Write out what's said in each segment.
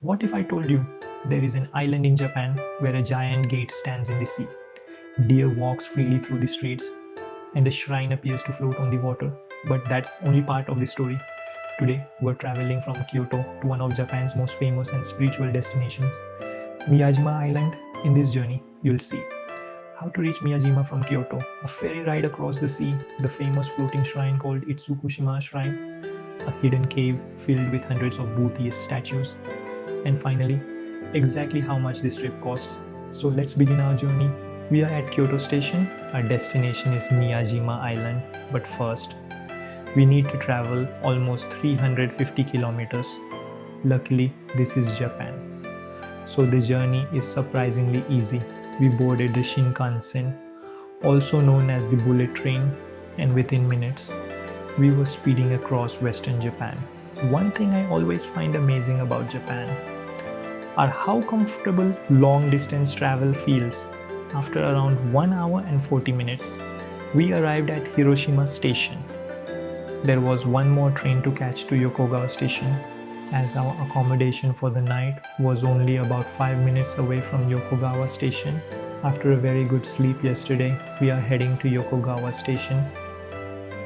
What if I told you there is an island in Japan where a giant gate stands in the sea? Deer walks freely through the streets, and a shrine appears to float on the water. But that's only part of the story. Today, we're traveling from Kyoto to one of Japan's most famous and spiritual destinations, Miyajima Island. In this journey, you'll see how to reach Miyajima from Kyoto, a ferry ride across the sea, the famous floating shrine called Itsukushima Shrine, a hidden cave filled with hundreds of Buddhist statues, and finally, exactly how much this trip costs. So let's begin our journey. We are at Kyoto station. Our destination is Miyajima Island. But first, we need to travel almost 350 kilometers. Luckily, this is Japan. So the journey is surprisingly easy. We boarded the Shinkansen, also known as the bullet train, and within minutes, we were speeding across Western Japan. One thing I always find amazing about Japan are how comfortable long distance travel feels. After around 1 hour and 40 minutes, we arrived at Hiroshima station. There was one more train to catch to Yokogawa station, as our accommodation for the night was only about 5 minutes away from Yokogawa station. After a very good sleep yesterday, we are heading to Yokogawa station.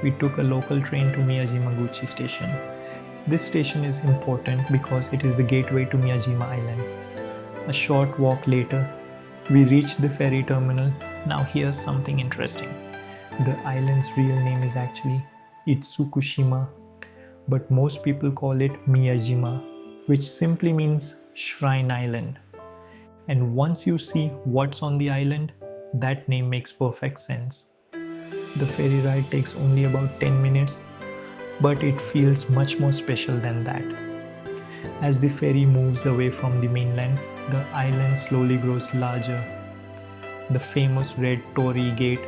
We took a local train to Miyajimaguchi station. This station is important because it is the gateway to Miyajima Island. A short walk later, we reached the ferry terminal. Now here's something interesting. The island's real name is actually Itsukushima, but most people call it Miyajima, which simply means Shrine Island. And once you see what's on the island, that name makes perfect sense. The ferry ride takes only about 10 minutes, but it feels much more special than that. As the ferry moves away from the mainland, the island slowly grows larger. The famous red Torii gate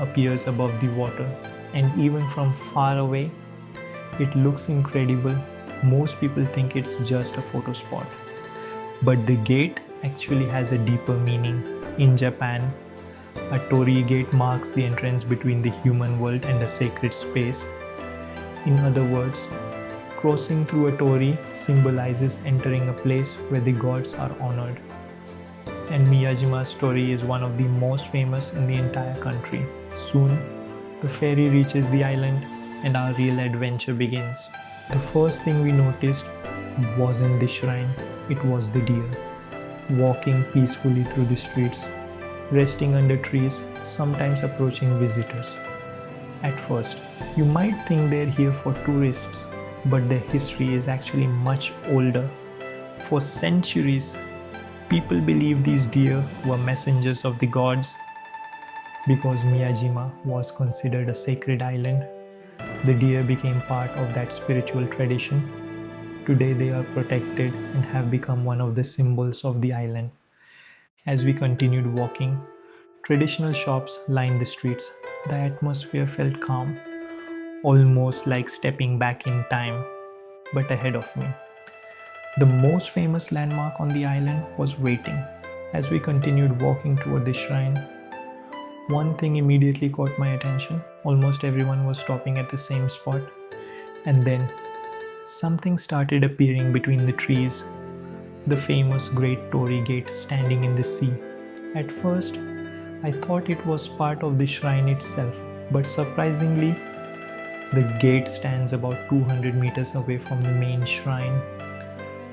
appears above the water, and even from far away, it looks incredible. Most people think it's just a photo spot, but the gate actually has a deeper meaning. In Japan, a Torii gate marks the entrance between the human world and a sacred space. In other words, crossing through a torii symbolizes entering a place where the gods are honored. And Miyajima's torii is one of the most famous in the entire country. Soon, the ferry reaches the island and our real adventure begins. The first thing we noticed wasn't the shrine, it was the deer, walking peacefully through the streets, resting under trees, sometimes approaching visitors. At first, you might think they're here for tourists, but their history is actually much older. For centuries, people believed these deer were messengers of the gods. Because Miyajima was considered a sacred island, the deer became part of that spiritual tradition. Today they are protected and have become one of the symbols of the island. As we continued walking, traditional shops lined the streets. The atmosphere felt calm, almost like stepping back in time. But ahead of me, the most famous landmark on the island was waiting. As we continued walking toward the shrine, one thing immediately caught my attention. Almost everyone was stopping at the same spot. And then, something started appearing between the trees. The famous Great Torii Gate standing in the sea. At first, I thought it was part of the shrine itself, but surprisingly, the gate stands about 200 meters away from the main shrine,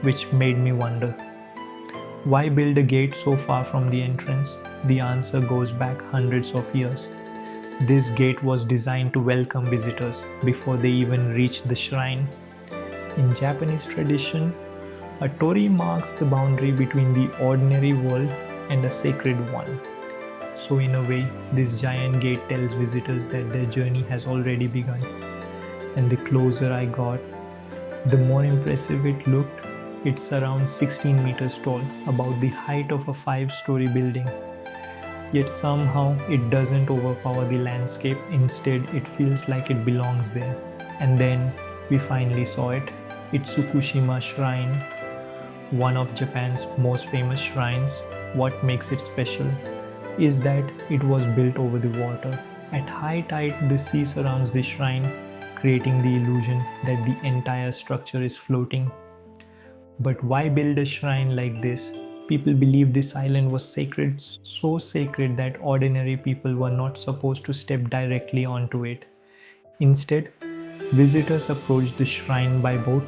which made me wonder, why build a gate so far from the entrance? The answer goes back hundreds of years. This gate was designed to welcome visitors before they even reach the shrine. In Japanese tradition, a torii marks the boundary between the ordinary world and a sacred one. So in a way, this giant gate tells visitors that their journey has already begun. And the closer I got, the more impressive it looked. It's around 16 meters tall, about the height of a 5-story building. Yet somehow it doesn't overpower the landscape. Instead, it feels like it belongs there. And then we finally saw it. Itsukushima Shrine, one of Japan's most famous shrines. What makes it special is that it was built over the water. At high tide, the sea surrounds the shrine, creating the illusion that the entire structure is floating. But why build a shrine like this? People believe this island was sacred, so sacred that ordinary people were not supposed to step directly onto it. Instead, visitors approached the shrine by boat.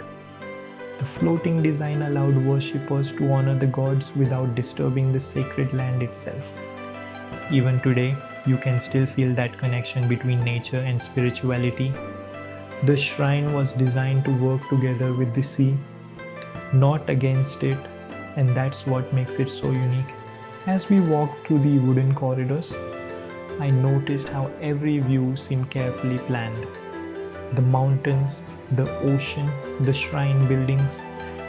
The floating design allowed worshippers to honor the gods without disturbing the sacred land itself. Even today, you can still feel that connection between nature and spirituality. The shrine was designed to work together with the sea, not against it, and that's what makes it so unique. As we walked through the wooden corridors, I noticed how every view seemed carefully planned. The mountains, the ocean, the shrine buildings,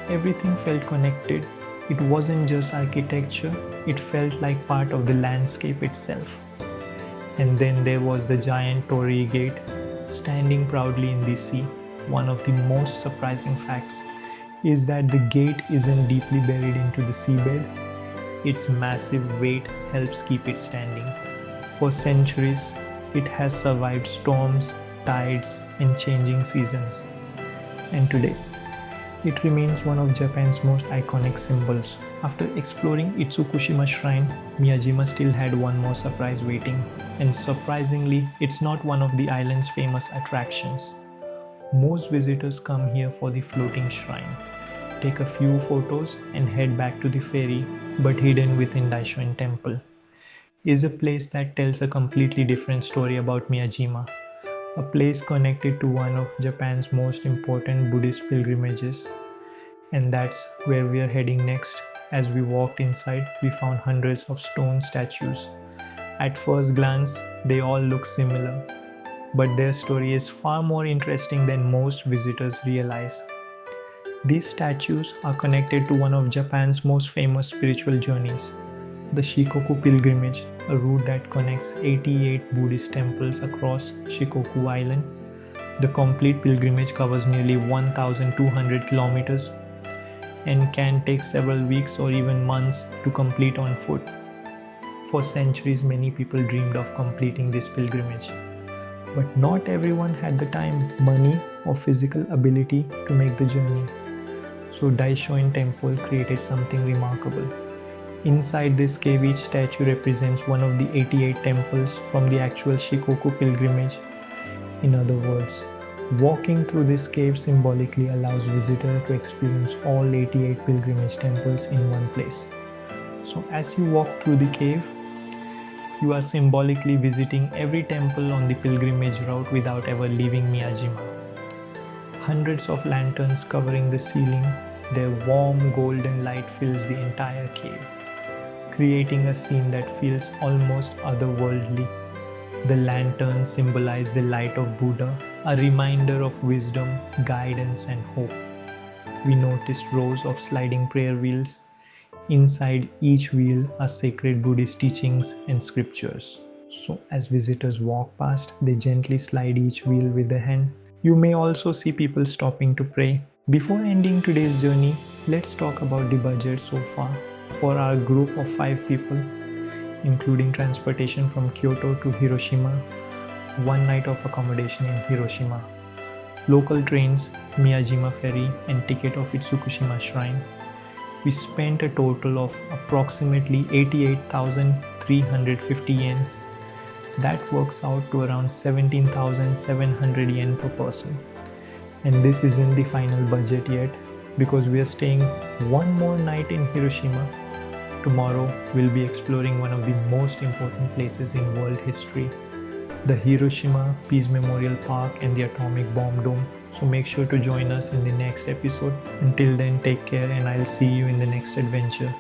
everything felt connected. It wasn't just architecture, it felt like part of the landscape itself. And then there was the giant Torii gate, standing proudly in the sea. One of the most surprising facts is that the gate isn't deeply buried into the seabed. Its massive weight helps keep it standing. For centuries, it has survived storms, tides, and changing seasons. And today, it remains one of Japan's most iconic symbols. After exploring Itsukushima Shrine, Miyajima still had one more surprise waiting. And surprisingly, it's not one of the island's famous attractions. Most visitors come here for the floating shrine, take a few photos, and head back to the ferry, but hidden within Daishoin Temple is a place that tells a completely different story about Miyajima, a place connected to one of Japan's most important Buddhist pilgrimages. And that's where we are heading next. As we walked inside, we found hundreds of stone statues. At first glance, they all look similar, but their story is far more interesting than most visitors realize. These statues are connected to one of Japan's most famous spiritual journeys, the Shikoku pilgrimage, a route that connects 88 Buddhist temples across Shikoku Island. The complete pilgrimage covers nearly 1,200 kilometers and can take several weeks or even months to complete on foot. For centuries, many people dreamed of completing this pilgrimage. But not everyone had the time, money, or physical ability to make the journey. So Daishoin Temple created something remarkable. Inside this cave, each statue represents one of the 88 temples from the actual Shikoku pilgrimage. In other words, walking through this cave symbolically allows visitors to experience all 88 pilgrimage temples in one place. So as you walk through the cave, you are symbolically visiting every temple on the pilgrimage route without ever leaving Miyajima. Hundreds of lanterns covering the ceiling, their warm golden light fills the entire cave, creating a scene that feels almost otherworldly. The lanterns symbolize the light of Buddha, a reminder of wisdom, guidance, and hope. We noticed rows of sliding prayer wheels. Inside each wheel are sacred Buddhist teachings and scriptures. So as visitors walk past, they gently slide each wheel with their hand. You may also see people stopping to pray. Before ending today's journey, let's talk about the budget so far. For our group of 5 people, including transportation from Kyoto to Hiroshima, 1 night of accommodation in Hiroshima, local trains, Miyajima Ferry, and ticket of Itsukushima Shrine, we spent a total of approximately 88,350 yen. That works out to around 17,700 yen per person. And this isn't the final budget yet, because we are staying 1 more night in Hiroshima. Tomorrow, we'll be exploring one of the most important places in world history, the Hiroshima Peace Memorial Park and the Atomic Bomb Dome. So make sure to join us in the next episode. Until then, take care, and I'll see you in the next adventure.